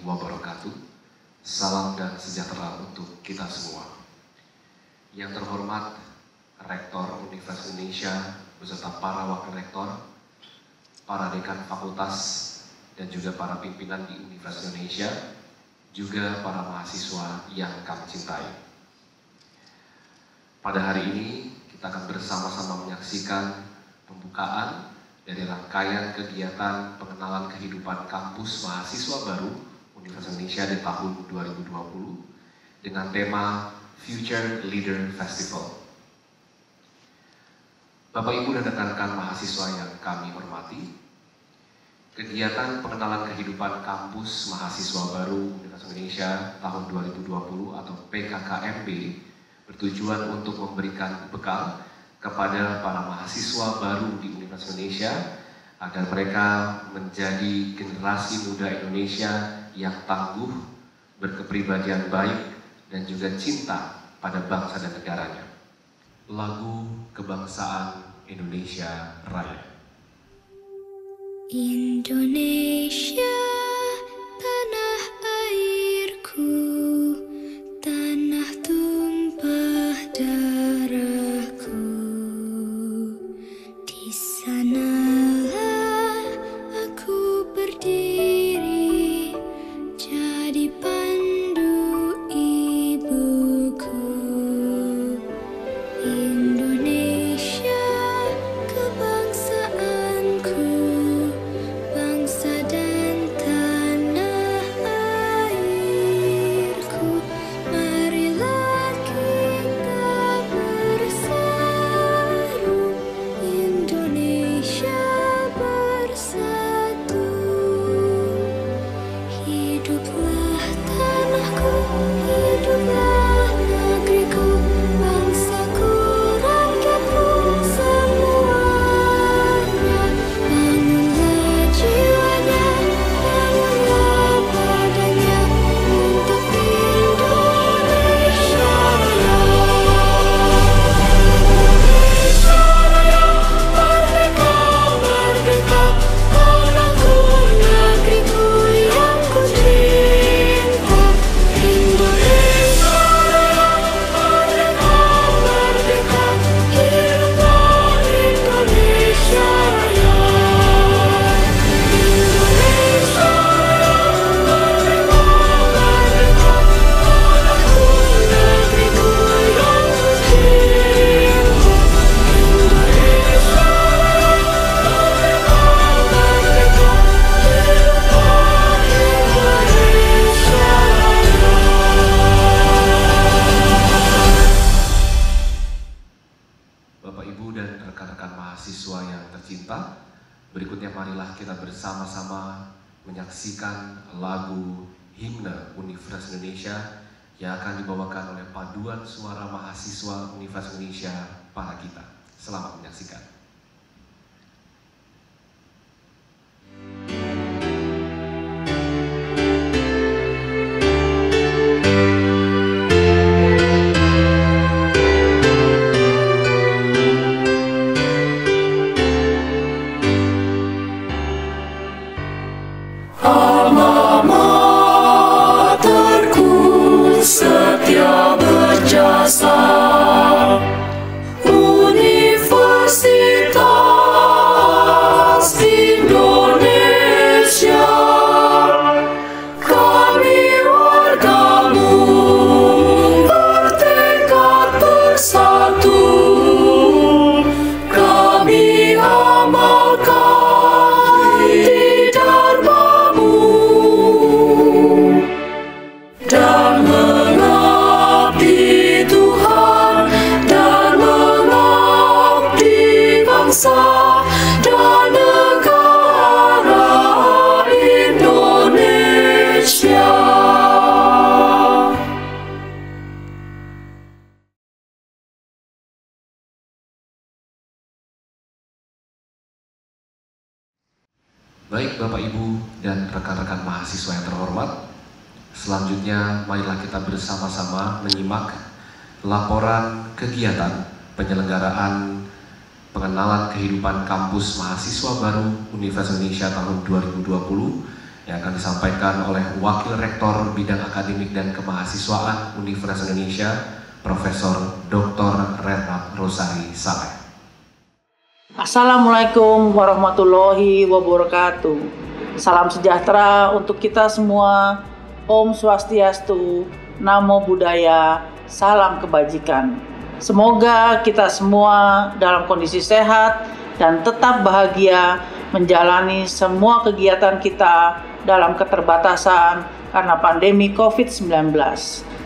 wabarakatuh. Salam dan sejahtera untuk kita semua. Yang terhormat Rektor Universitas Indonesia beserta para wakil rektor, para dekan fakultas, dan juga para pimpinan di Universitas Indonesia, juga para mahasiswa yang kami cintai. Pada hari ini kita akan bersama-sama menyaksikan pembukaan dari rangkaian kegiatan pengenalan kehidupan kampus mahasiswa baru Universitas Indonesia di tahun 2020 dengan tema Future Leader Festival. Bapak, Ibu, dan rekan-rekan mahasiswa yang kami hormati, kegiatan pengenalan kehidupan kampus mahasiswa baru Universitas Indonesia tahun 2020 atau PKKMB bertujuan untuk memberikan bekal kepada para mahasiswa baru di Universitas Indonesia agar mereka menjadi generasi muda Indonesia yang tangguh, berkepribadian baik, dan juga cinta pada bangsa dan negaranya. Lagu Kebangsaan Indonesia Raya. Indonesia, tanah airku, tanah tumpah darahku. Di sanalah aku berdiri, jadi pandu ibuku. Indonesia, kebangsaanku, bangsa dan tanah airku. Marilah kita bersatu, Indonesia bersatu. Hiduplah tanahku, hiduplah negeriku, bangsaku, rakyatku semuanya. Bangunlah jiwanya, bangunlah badannya untuk Indonesia Raya. Indonesia Raya, merdeka, merdeka, tanahku, negeriku yang ku cinta. Indonesia Raya, merdeka, merdeka, hiduplah Indonesia Raya. Indonesia Raya, merdeka, merdeka, tanahku, negeriku yang ku cinta. Indonesia Raya, merdeka, merdeka, hiduplah Indonesia Raya. Bapak, Ibu, dan rekan-rekan mahasiswa yang tercinta, berikutnya marilah kita bersama-sama menyaksikan lagu Himne Universitas Indonesia yang akan dibawakan oleh paduan suara mahasiswa Universitas Indonesia para kita. Selamat menyaksikan. Alma materku setia berjasa, Universitas Indonesia. Kami wargamu bertekad bersatu, kami amalkan di dharmamu dan mengabdi Tuhan dan mengabdi bangsa dan negara Indonesia. Baik Bapak, Ibu, dan rekan-rekan mahasiswa yang terhormat, selanjutnya marilah kita bersama-sama menyimak laporan kegiatan penyelenggaraan pengenalan kehidupan kampus mahasiswa baru Universitas Indonesia tahun 2020 yang akan disampaikan oleh Wakil Rektor Bidang Akademik dan Kemahasiswaan Universitas Indonesia, Profesor Dr. Renat Rosari Saleh. Assalamualaikum warahmatullahi wabarakatuh. Salam sejahtera untuk kita semua. Om Swastiastu, Namo Buddhaya, salam kebajikan. Semoga kita semua dalam kondisi sehat dan tetap bahagia menjalani semua kegiatan kita dalam keterbatasan karena pandemi COVID-19.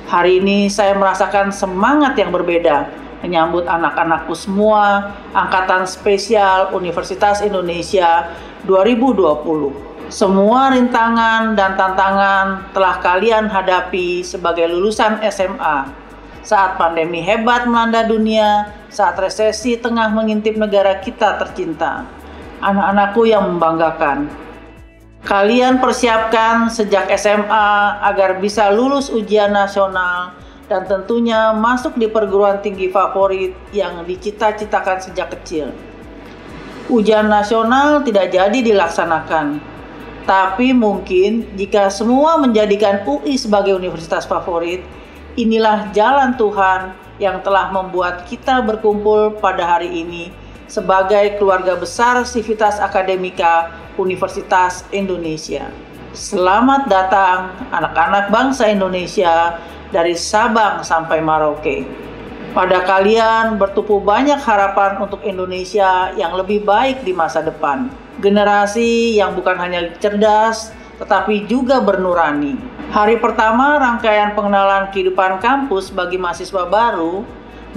Hari ini saya merasakan semangat yang berbeda menyambut anak-anakku semua Angkatan Spesial Universitas Indonesia 2020. Semua rintangan dan tantangan telah kalian hadapi sebagai lulusan SMA. Saat pandemi hebat melanda dunia, saat resesi tengah mengintip negara kita tercinta. Anak-anakku yang membanggakan. Kalian persiapkan sejak SMA agar bisa lulus ujian nasional dan tentunya masuk di perguruan tinggi favorit yang dicita-citakan sejak kecil. Ujian nasional tidak jadi dilaksanakan, tapi mungkin jika semua menjadikan UI sebagai universitas favorit, inilah jalan Tuhan yang telah membuat kita berkumpul pada hari ini sebagai keluarga besar Civitas Akademika Universitas Indonesia. Selamat datang anak-anak bangsa Indonesia dari Sabang sampai Merauke. Pada kalian bertumpu banyak harapan untuk Indonesia yang lebih baik di masa depan. Generasi yang bukan hanya cerdas, tetapi juga bernurani. Hari pertama rangkaian pengenalan kehidupan kampus bagi mahasiswa baru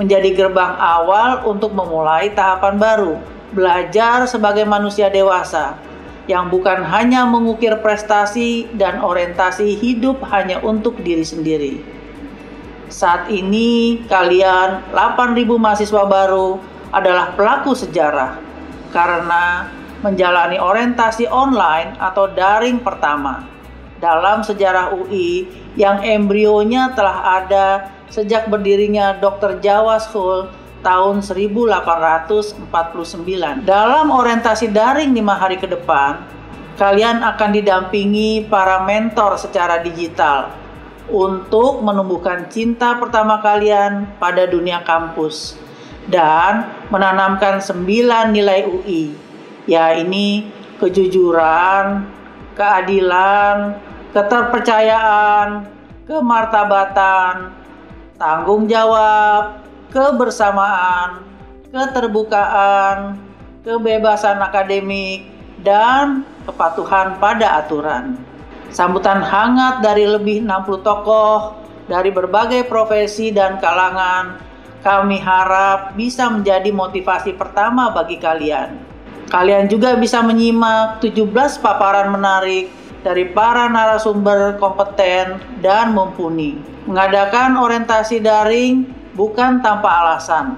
menjadi gerbang awal untuk memulai tahapan baru. Belajar sebagai manusia dewasa yang bukan hanya mengukir prestasi dan orientasi hidup hanya untuk diri sendiri. Saat ini kalian 8.000 mahasiswa baru adalah pelaku sejarah karena menjalani orientasi online atau daring pertama dalam sejarah UI yang embrionya telah ada sejak berdirinya Dr. Jawa School tahun 1849. Dalam orientasi daring 5 hari ke depan, kalian akan didampingi para mentor secara digital untuk menumbuhkan cinta pertama kalian pada dunia kampus dan menanamkan 9 nilai UI, yaitu kejujuran, keadilan, keterpercayaan, kemartabatan, tanggung jawab, kebersamaan, keterbukaan, kebebasan akademik, dan kepatuhan pada aturan. Sambutan hangat dari lebih 60 tokoh dari berbagai profesi dan kalangan kami harap bisa menjadi motivasi pertama bagi kalian. Kalian juga bisa menyimak 17 paparan menarik dari para narasumber kompeten dan mumpuni. Mengadakan orientasi daring bukan tanpa alasan.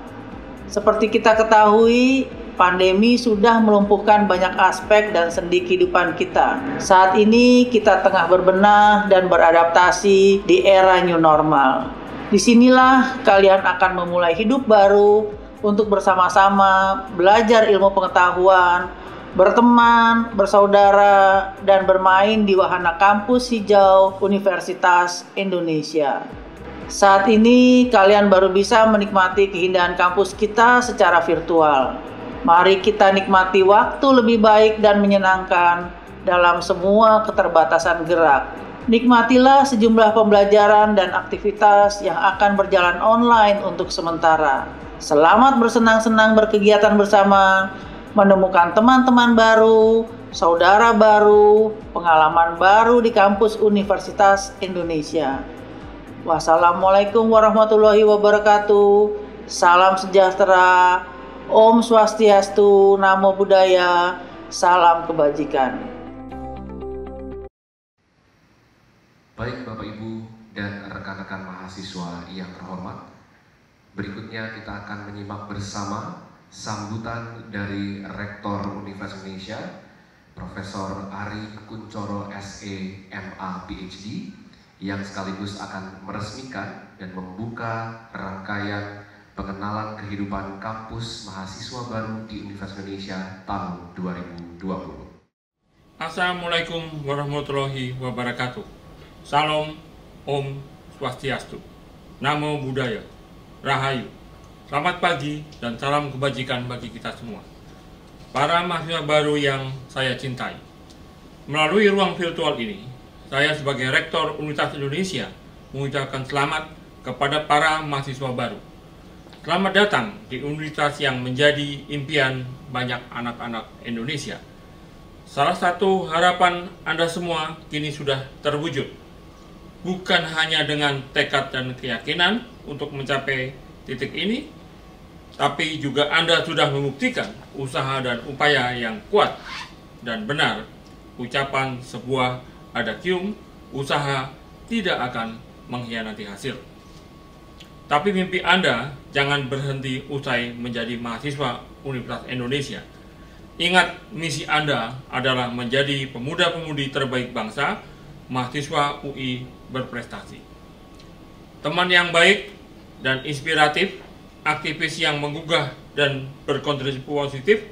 Seperti kita ketahui, pandemi sudah melumpuhkan banyak aspek dan sendi kehidupan kita. Saat ini kita tengah berbenah dan beradaptasi di era new normal. Disinilah kalian akan memulai hidup baru untuk bersama-sama belajar ilmu pengetahuan, berteman, bersaudara, dan bermain di wahana kampus hijau Universitas Indonesia. Saat ini kalian baru bisa menikmati keindahan kampus kita secara virtual. Mari kita nikmati waktu lebih baik dan menyenangkan dalam semua keterbatasan gerak. Nikmatilah sejumlah pembelajaran dan aktivitas yang akan berjalan online untuk sementara. Selamat bersenang-senang berkegiatan bersama, menemukan teman-teman baru, saudara baru, pengalaman baru di kampus Universitas Indonesia. Wassalamualaikum warahmatullahi wabarakatuh. Salam sejahtera. Om Swastiastu, Namo Buddhaya, salam kebajikan. Baik Bapak Ibu dan rekan-rekan mahasiswa yang terhormat, berikutnya kita akan menyimak bersama sambutan dari Rektor Universitas Indonesia, Profesor Ari Kuncoro SE MA PhD, yang sekaligus akan meresmikan dan membuka rangkaian pengenalan kehidupan kampus mahasiswa baru di Universitas Indonesia tahun 2020. Assalamualaikum warahmatullahi wabarakatuh. Salam, Om Swastiastu. Namo Buddhaya, Rahayu. Selamat pagi dan salam kebajikan bagi kita semua. Para mahasiswa baru yang saya cintai. Melalui ruang virtual ini, saya sebagai Rektor Universitas Indonesia mengucapkan selamat kepada para mahasiswa baru. Selamat datang di universitas yang menjadi impian banyak anak-anak Indonesia. Salah satu harapan Anda semua kini sudah terwujud. Bukan hanya dengan tekad dan keyakinan untuk mencapai titik ini, tapi juga Anda sudah membuktikan usaha dan upaya yang kuat dan benar. Ucapan sebuah adagium, usaha tidak akan mengkhianati hasil. Tapi mimpi Anda jangan berhenti usai menjadi mahasiswa Universitas Indonesia. Ingat, misi Anda adalah menjadi pemuda-pemudi terbaik bangsa, mahasiswa UI berprestasi. Teman yang baik dan inspiratif, aktivis yang menggugah dan berkontribusi positif,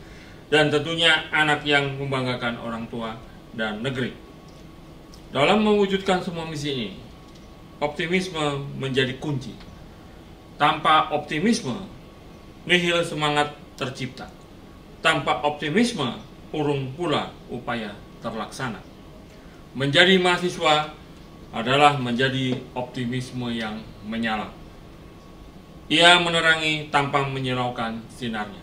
dan tentunya anak yang membanggakan orang tua dan negeri. Dalam mewujudkan semua misi ini, optimisme menjadi kunci. Tanpa optimisme, nihil semangat tercipta. Tanpa optimisme, urung pula upaya terlaksana. Menjadi mahasiswa adalah menjadi optimisme yang menyala. Ia menerangi tanpa menyilaukan sinarnya.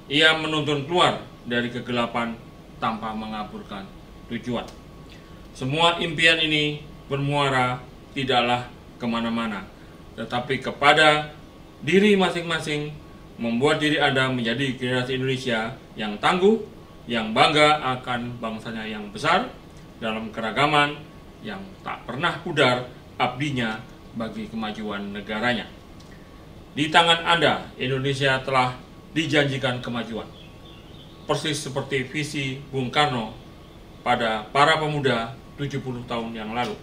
Ia menuntun keluar dari kegelapan tanpa mengaburkan tujuan. Semua impian ini bermuara tidaklah kemana-mana, tetapi kepada diri masing-masing, membuat diri Anda menjadi generasi Indonesia yang tangguh, yang bangga akan bangsanya yang besar, dalam keragaman yang tak pernah pudar abdinya bagi kemajuan negaranya. Di tangan Anda, Indonesia telah dijanjikan kemajuan. Persis seperti visi Bung Karno pada para pemuda 70 tahun yang lalu.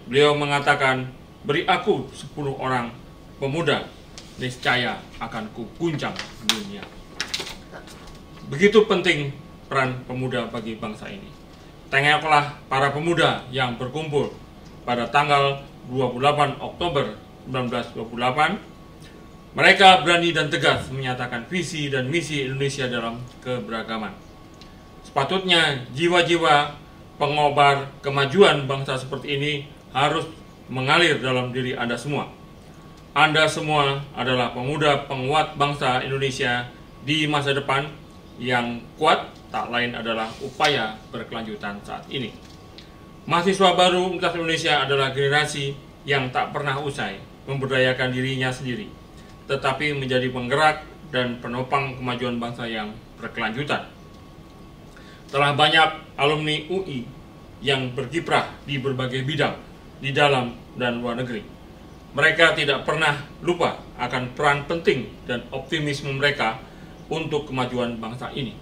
Beliau mengatakan, beri aku 10 orang pemuda, niscaya akan kuguncang dunia. Begitu penting peran pemuda bagi bangsa ini. Tengoklah para pemuda yang berkumpul pada tanggal 28 Oktober 1928. Mereka berani dan tegas menyatakan visi dan misi Indonesia dalam keberagaman. Sepatutnya jiwa-jiwa pengobar kemajuan bangsa seperti ini harus mengalir dalam diri Anda semua. Anda semua adalah pemuda penguat bangsa Indonesia di masa depan. Yang kuat tak lain adalah upaya berkelanjutan saat ini. Mahasiswa baru Universitas Indonesia adalah generasi yang tak pernah usai memberdayakan dirinya sendiri, tetapi menjadi penggerak dan penopang kemajuan bangsa yang berkelanjutan. Telah banyak alumni UI yang berkiprah di berbagai bidang di dalam dan luar negeri. Mereka tidak pernah lupa akan peran penting dan optimisme mereka untuk kemajuan bangsa ini.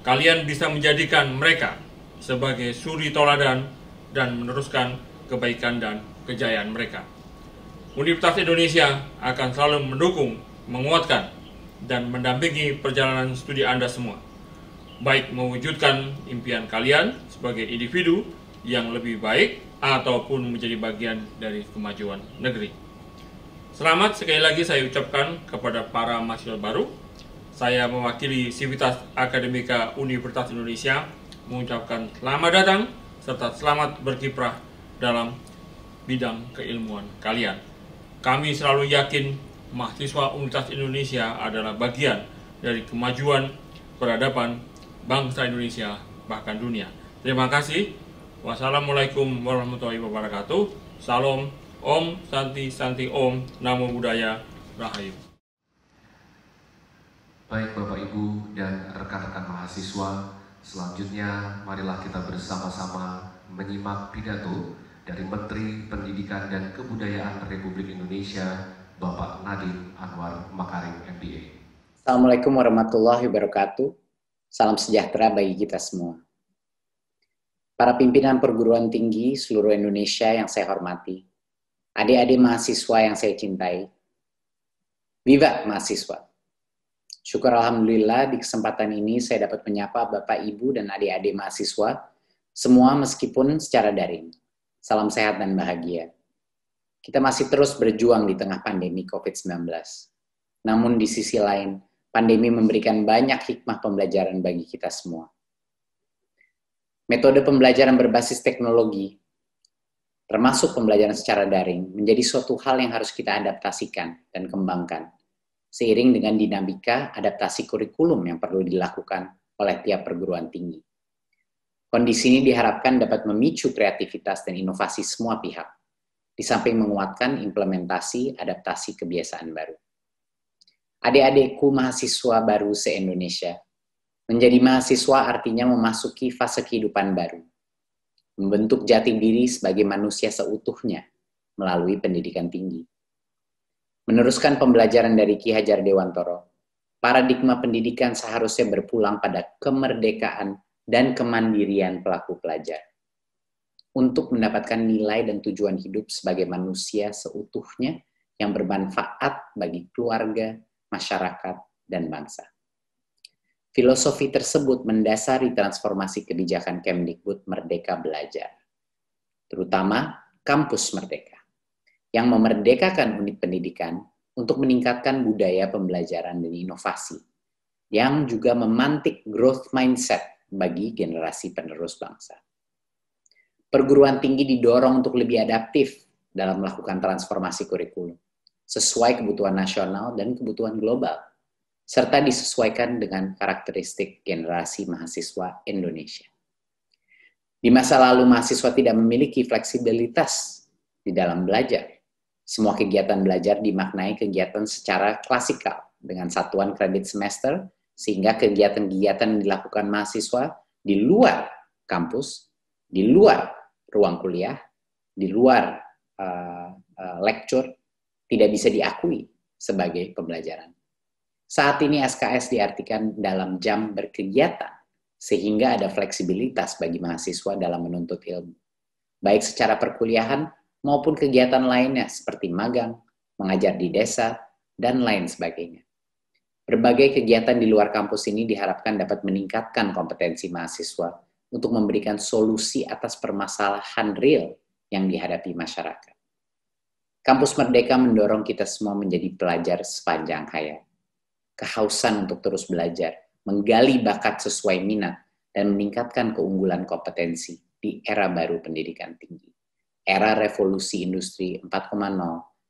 Kalian bisa menjadikan mereka sebagai suri toladan dan meneruskan kebaikan dan kejayaan mereka. Universitas Indonesia akan selalu mendukung, menguatkan, dan mendampingi perjalanan studi Anda semua, baik mewujudkan impian kalian sebagai individu yang lebih baik ataupun menjadi bagian dari kemajuan negeri. Selamat sekali lagi saya ucapkan kepada para mahasiswa baru. Saya mewakili Sivitas Akademika Universitas Indonesia mengucapkan selamat datang serta selamat berkiprah dalam bidang keilmuan kalian. Kami selalu yakin mahasiswa Universitas Indonesia adalah bagian dari kemajuan peradaban bangsa Indonesia bahkan dunia. Terima kasih. Wassalamualaikum warahmatullahi wabarakatuh. Salam, Om Santi Santi Om, Namo Buddhaya, Rahayu. Baik Bapak Ibu dan rekan-rekan mahasiswa, selanjutnya marilah kita bersama-sama menyimak pidato dari Menteri Pendidikan dan Kebudayaan Republik Indonesia, Bapak Nadiem Anwar Makarim, MBA. Assalamualaikum warahmatullahi wabarakatuh. Salam sejahtera bagi kita semua. Para pimpinan perguruan tinggi seluruh Indonesia yang saya hormati, adik-adik mahasiswa yang saya cintai, Viva mahasiswa! Syukur Alhamdulillah di kesempatan ini saya dapat menyapa Bapak, Ibu, dan adik-adik mahasiswa, semua meskipun secara daring. Salam sehat dan bahagia. Kita masih terus berjuang di tengah pandemi COVID-19. Namun di sisi lain, pandemi memberikan banyak hikmah pembelajaran bagi kita semua. Metode pembelajaran berbasis teknologi, termasuk pembelajaran secara daring, menjadi suatu hal yang harus kita adaptasikan dan kembangkan, seiring dengan dinamika adaptasi kurikulum yang perlu dilakukan oleh tiap perguruan tinggi. Kondisi ini diharapkan dapat memicu kreativitas dan inovasi semua pihak, di samping menguatkan implementasi adaptasi kebiasaan baru. Adik-adikku mahasiswa baru se-Indonesia, menjadi mahasiswa artinya memasuki fase kehidupan baru, membentuk jati diri sebagai manusia seutuhnya melalui pendidikan tinggi. Meneruskan pembelajaran dari Ki Hajar Dewantoro, paradigma pendidikan seharusnya berpulang pada kemerdekaan dan kemandirian pelaku pelajar untuk mendapatkan nilai dan tujuan hidup sebagai manusia seutuhnya yang bermanfaat bagi keluarga, masyarakat, dan bangsa. Filosofi tersebut mendasari transformasi kebijakan Kemdikbud Merdeka Belajar, terutama Kampus Merdeka, yang memerdekakan unit pendidikan untuk meningkatkan budaya pembelajaran dan inovasi, yang juga memantik growth mindset bagi generasi penerus bangsa. Perguruan tinggi didorong untuk lebih adaptif dalam melakukan transformasi kurikulum, sesuai kebutuhan nasional dan kebutuhan global, serta disesuaikan dengan karakteristik generasi mahasiswa Indonesia. Di masa lalu, mahasiswa tidak memiliki fleksibilitas di dalam belajar. Semua kegiatan belajar dimaknai kegiatan secara klasikal dengan satuan kredit semester, sehingga kegiatan-kegiatan yang dilakukan mahasiswa di luar kampus, di luar ruang kuliah, di luar lecture, tidak bisa diakui sebagai pembelajaran. Saat ini SKS diartikan dalam jam berkegiatan, sehingga ada fleksibilitas bagi mahasiswa dalam menuntut ilmu, baik secara perkuliahan maupun kegiatan lainnya seperti magang, mengajar di desa, dan lain sebagainya. Berbagai kegiatan di luar kampus ini diharapkan dapat meningkatkan kompetensi mahasiswa untuk memberikan solusi atas permasalahan real yang dihadapi masyarakat. Kampus Merdeka mendorong kita semua menjadi pelajar sepanjang hayat. Kehausan untuk terus belajar, menggali bakat sesuai minat, dan meningkatkan keunggulan kompetensi di era baru pendidikan tinggi. Era revolusi industri 4.0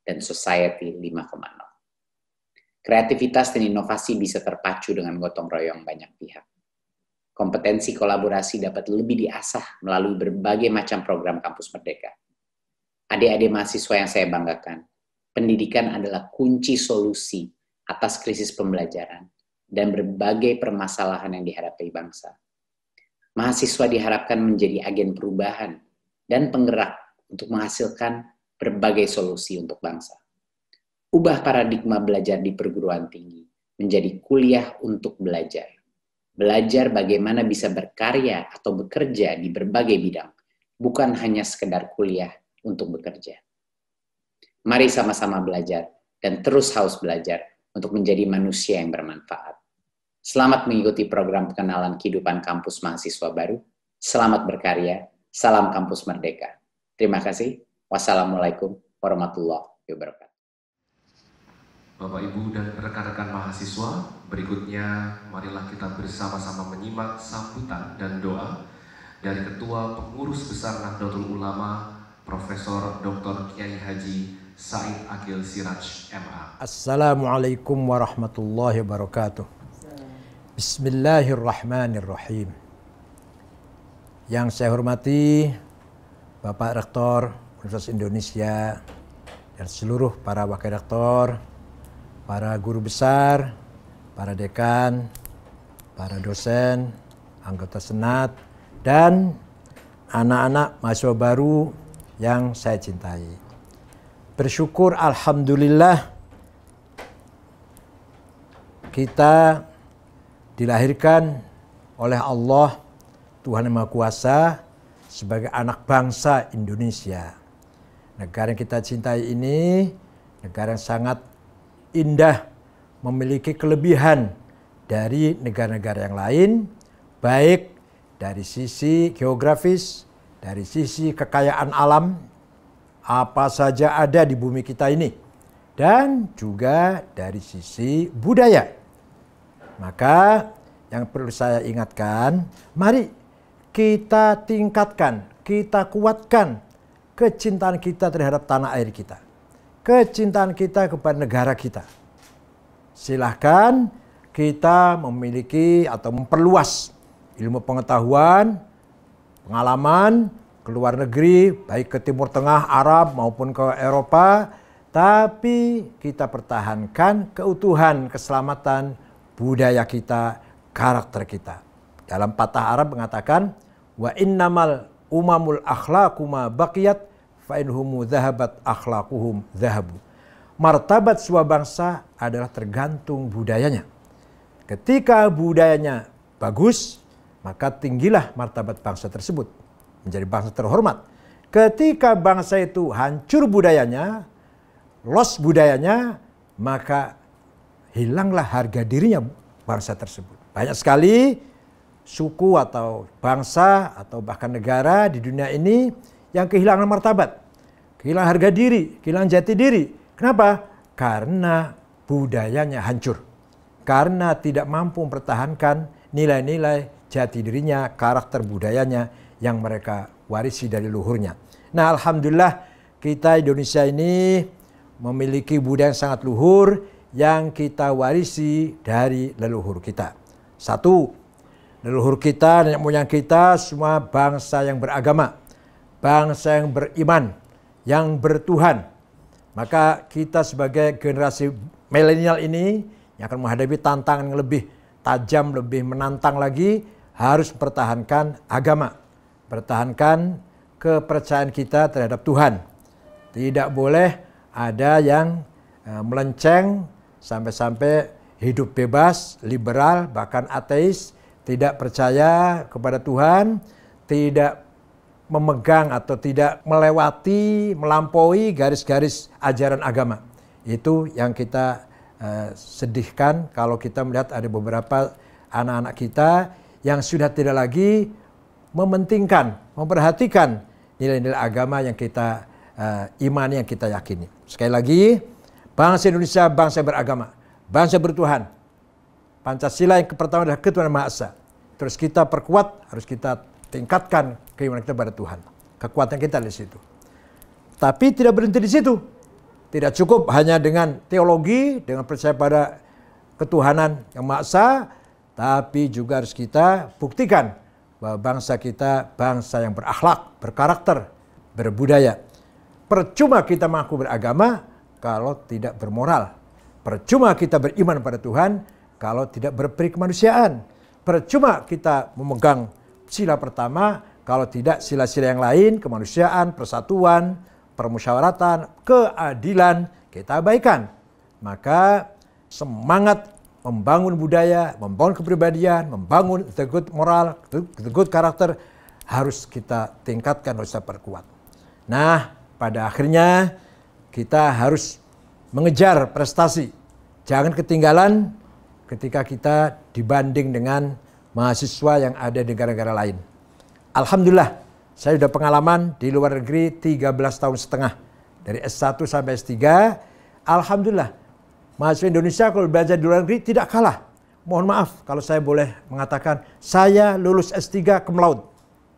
dan society 5.0. Kreativitas dan inovasi bisa terpacu dengan gotong royong banyak pihak. Kompetensi kolaborasi dapat lebih diasah melalui berbagai macam program Kampus Merdeka. Adik-adik mahasiswa yang saya banggakan, pendidikan adalah kunci solusi atas krisis pembelajaran dan berbagai permasalahan yang dihadapi bangsa. Mahasiswa diharapkan menjadi agen perubahan dan penggerak untuk menghasilkan berbagai solusi untuk bangsa. Ubah paradigma belajar di perguruan tinggi menjadi kuliah untuk belajar. Belajar bagaimana bisa berkarya atau bekerja di berbagai bidang, bukan hanya sekedar kuliah untuk bekerja. Mari sama-sama belajar dan terus haus belajar untuk menjadi manusia yang bermanfaat. Selamat mengikuti program pengenalan kehidupan kampus mahasiswa baru. Selamat berkarya. Salam Kampus Merdeka. Terima kasih. Wassalamualaikum warahmatullahi wabarakatuh. Bapak, Ibu, dan rekan-rekan mahasiswa, berikutnya marilah kita bersama-sama menyimak sambutan dan doa dari Ketua Pengurus Besar Nahdlatul Ulama, Profesor Dr. Kiai Haji Said Akil Siraj, MA. Assalamualaikum warahmatullahi wabarakatuh. Bismillahirrahmanirrahim. Yang saya hormati Bapak Rektor Universitas Indonesia dan seluruh para wakil rektor, para guru besar, para dekan, para dosen, anggota senat, dan anak-anak mahasiswa baru yang saya cintai. Bersyukur alhamdulillah kita dilahirkan oleh Allah Tuhan Yang Maha Kuasa sebagai anak bangsa Indonesia. Negara yang kita cintai ini negara yang sangat indah, memiliki kelebihan dari negara-negara yang lain, baik dari sisi geografis, dari sisi kekayaan alam, apa saja ada di bumi kita ini, dan juga dari sisi budaya. Maka yang perlu saya ingatkan, mari kita tingkatkan, kita kuatkan kecintaan kita terhadap tanah air kita, kecintaan kita kepada negara kita. Silahkan kita memiliki atau memperluas ilmu pengetahuan, pengalaman ke luar negeri, baik ke Timur Tengah, Arab maupun ke Eropa, tapi kita pertahankan keutuhan, keselamatan budaya kita, karakter kita. Dalam patah Arab mengatakan, wa innamal umamul akhlaquma baqiyat fa inhumu dhahabat akhlaquhum dhahabu. Martabat sebuah bangsa adalah tergantung budayanya. Ketika budayanya bagus, maka tinggilah martabat bangsa tersebut, menjadi bangsa terhormat. Ketika bangsa itu hancur budayanya, lost budayanya, maka hilanglah harga dirinya bangsa tersebut. Banyak sekali suku atau bangsa atau bahkan negara di dunia ini yang kehilangan martabat, kehilangan harga diri, kehilangan jati diri. Kenapa? Karena budayanya hancur. Karena tidak mampu mempertahankan nilai-nilai jati dirinya, karakter budayanya yang mereka warisi dari luhurnya. Nah, alhamdulillah kita Indonesia ini memiliki budaya yang sangat luhur yang kita warisi dari leluhur kita. Satu, leluhur kita, nenek moyang kita semua bangsa yang beragama, bangsa yang beriman, yang bertuhan. Maka kita sebagai generasi milenial ini yang akan menghadapi tantangan yang lebih tajam, lebih menantang lagi, harus mempertahankan agama, pertahankan kepercayaan kita terhadap Tuhan. Tidak boleh ada yang melenceng sampai-sampai hidup bebas, liberal, bahkan ateis, tidak percaya kepada Tuhan, tidak memegang atau tidak melewati, melampaui garis-garis ajaran agama. Itu yang kita sedihkan kalau kita melihat ada beberapa anak-anak kita yang sudah tidak lagi mementingkan, memperhatikan nilai-nilai agama yang kita imani, yang kita yakini. Sekali lagi, bangsa Indonesia bangsa beragama, bangsa bertuhan. Pancasila yang pertama adalah ketuhanan Maha Esa. Terus kita perkuat, harus kita tingkatkan keimanan kita pada Tuhan. Kekuatan kita di situ. Tapi tidak berhenti di situ. Tidak cukup hanya dengan teologi, dengan percaya pada ketuhanan yang Maha Esa, tapi juga harus kita buktikan bahwa bangsa kita bangsa yang berakhlak, berkarakter, berbudaya. Percuma kita mengaku beragama kalau tidak bermoral. Percuma kita beriman pada Tuhan kalau tidak berperi kemanusiaan. Percuma kita memegang sila pertama kalau tidak sila-sila yang lain, kemanusiaan, persatuan, permusyawaratan, keadilan kita abaikan. Maka semangat membangun budaya, membangun kepribadian, membangun the good moral, the good karakter harus kita tingkatkan, harus kita perkuat. Nah, pada akhirnya kita harus mengejar prestasi. Jangan ketinggalan ketika kita dibanding dengan mahasiswa yang ada di negara-negara lain. Alhamdulillah, saya sudah pengalaman di luar negeri 13 tahun setengah. Dari S1 sampai S3, alhamdulillah, mahasiswa Indonesia kalau belajar di luar negeri tidak kalah. Mohon maaf kalau saya boleh mengatakan, saya lulus S3 cum laude.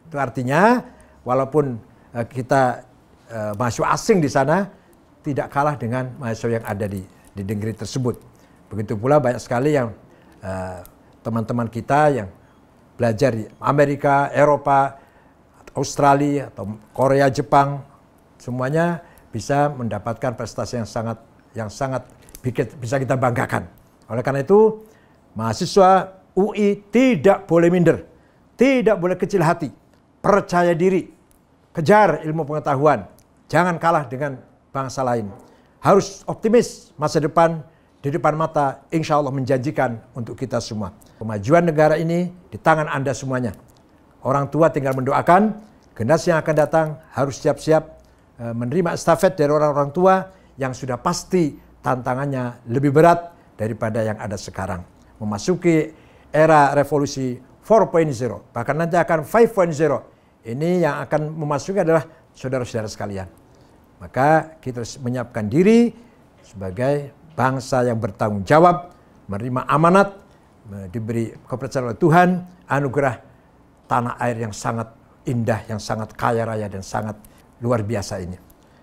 Itu artinya, walaupun kita mahasiswa asing di sana, tidak kalah dengan mahasiswa yang ada di negeri tersebut. Begitu pula banyak sekali yang teman-teman kita yang belajar di Amerika, Eropa, Australia, atau Korea, Jepang, semuanya bisa mendapatkan prestasi yang sangat bisa kita banggakan. Oleh karena itu, mahasiswa UI tidak boleh minder, tidak boleh kecil hati, percaya diri, kejar ilmu pengetahuan, jangan kalah dengan bangsa lain. Harus optimis, masa depan di depan mata insya Allah menjanjikan untuk kita semua. Kemajuan negara ini di tangan Anda semuanya. Orang tua tinggal mendoakan, generasi yang akan datang harus siap-siap menerima estafet dari orang-orang tua yang sudah pasti tantangannya lebih berat daripada yang ada sekarang. memasuki era revolusi 4.0, bahkan nanti akan 5.0. Ini yang akan memasuki adalah saudara-saudara sekalian. Maka kita harus menyiapkan diri sebagai bangsa yang bertanggung jawab, menerima amanat, diberi kepercayaan oleh Tuhan, anugerah tanah air yang sangat indah, yang sangat kaya raya dan sangat luar biasa ini.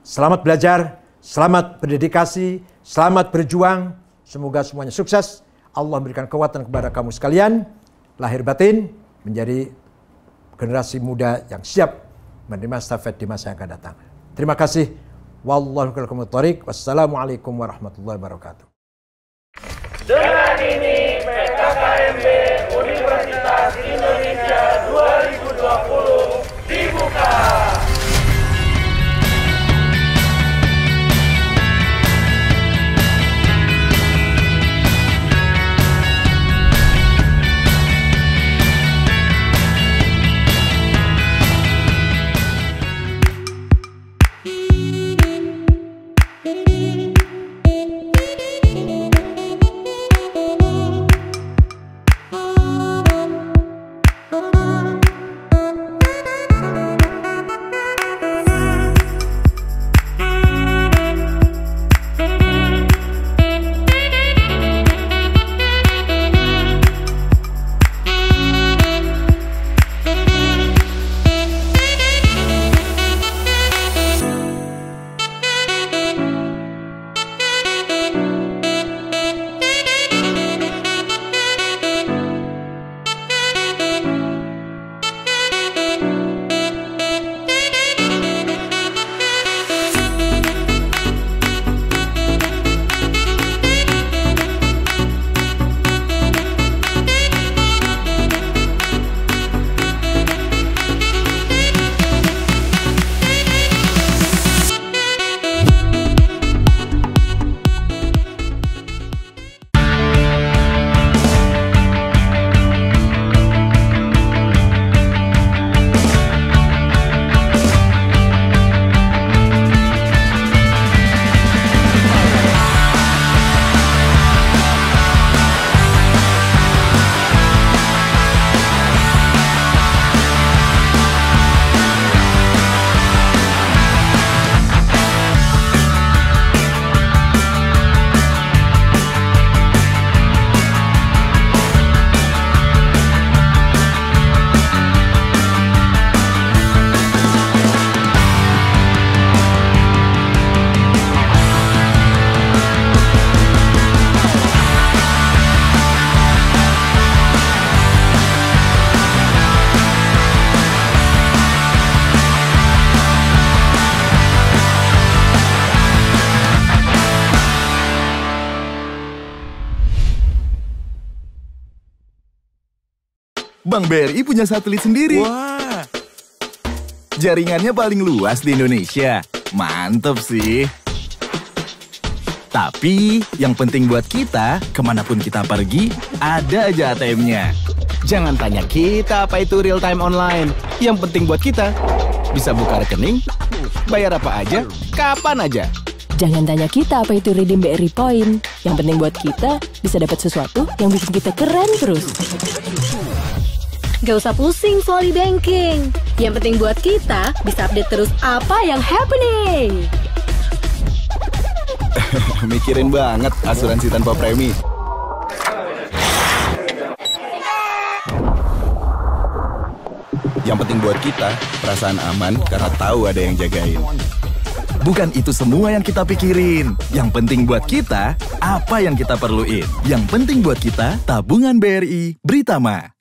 Selamat belajar, selamat berdedikasi, selamat berjuang. Semoga semuanya sukses. Allah memberikan kekuatan kepada kamu sekalian, lahir batin, menjadi generasi muda yang siap menerima stafet di masa yang akan datang. Terima kasih. Wallahu a'lam bishawab. Wassalamualaikum warahmatullahi wabarakatuh. Dengan ini PKKMB Universitas Indonesia 2020 dibuka. Bank BRI punya satelit sendiri. Wah. Jaringannya paling luas di Indonesia. Mantep sih. Tapi yang penting buat kita, kemanapun kita pergi, ada aja ATM-nya. Jangan tanya kita apa itu real time online. Yang penting buat kita, bisa buka rekening, bayar apa aja, kapan aja. Jangan tanya kita apa itu redeem BRI Point. Yang penting buat kita, bisa dapat sesuatu yang bikin kita keren terus. Gak usah pusing soal e-banking. Yang penting buat kita, bisa update terus apa yang happening. Mikirin banget asuransi tanpa premi. Yang penting buat kita, perasaan aman karena tahu ada yang jagain. Bukan itu semua yang kita pikirin. Yang penting buat kita, apa yang kita perluin. Yang penting buat kita, tabungan BRI Britama.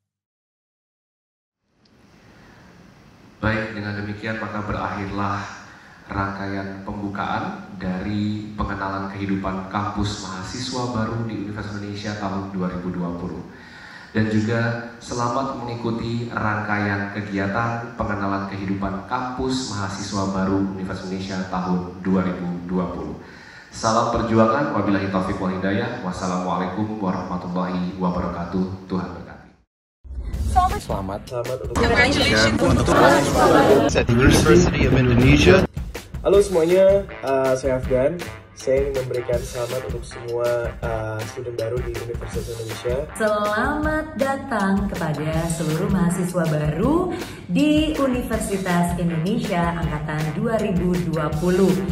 Baik, dengan demikian maka berakhirlah rangkaian pembukaan dari pengenalan kehidupan kampus mahasiswa baru di Universitas Indonesia tahun 2020. Dan juga selamat mengikuti rangkaian kegiatan pengenalan kehidupan kampus mahasiswa baru Universitas Indonesia tahun 2020. Salam perjuangan, wabillahi taufiq wal hidayah. Wassalamualaikum warahmatullahi wabarakatuh. Tuhan berkati. Selamat untuk University of Indonesia. Halo semuanya, saya Afgan. Saya ingin memberikan selamat untuk semua student baru di Universitas Indonesia. Selamat datang kepada seluruh mahasiswa baru di Universitas Indonesia Angkatan 2020.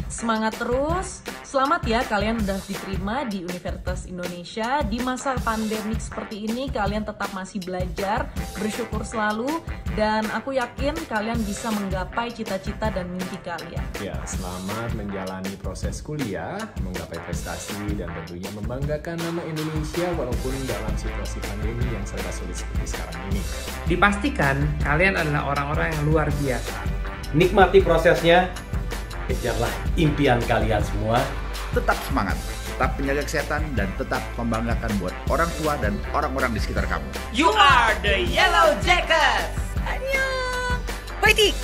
Semangat terus, selamat ya kalian udah diterima di Universitas Indonesia. Di masa pandemik seperti ini kalian tetap masih belajar, bersyukur selalu, dan aku yakin kalian bisa menggapai cita-cita dan mimpi kalian. Ya, selamat menjalani proses kuliah, menggapai prestasi, dan tentunya membanggakan nama Indonesia walaupun dalam situasi pandemi yang serba sulit seperti sekarang ini. Dipastikan kalian adalah orang-orang yang luar biasa. Nikmati prosesnya, kejarlah impian kalian semua. Tetap semangat, tetap menjaga kesehatan, dan tetap membanggakan buat orang tua dan orang-orang di sekitar kamu. You are the Yellow Jackets! Annyeong! Fighting!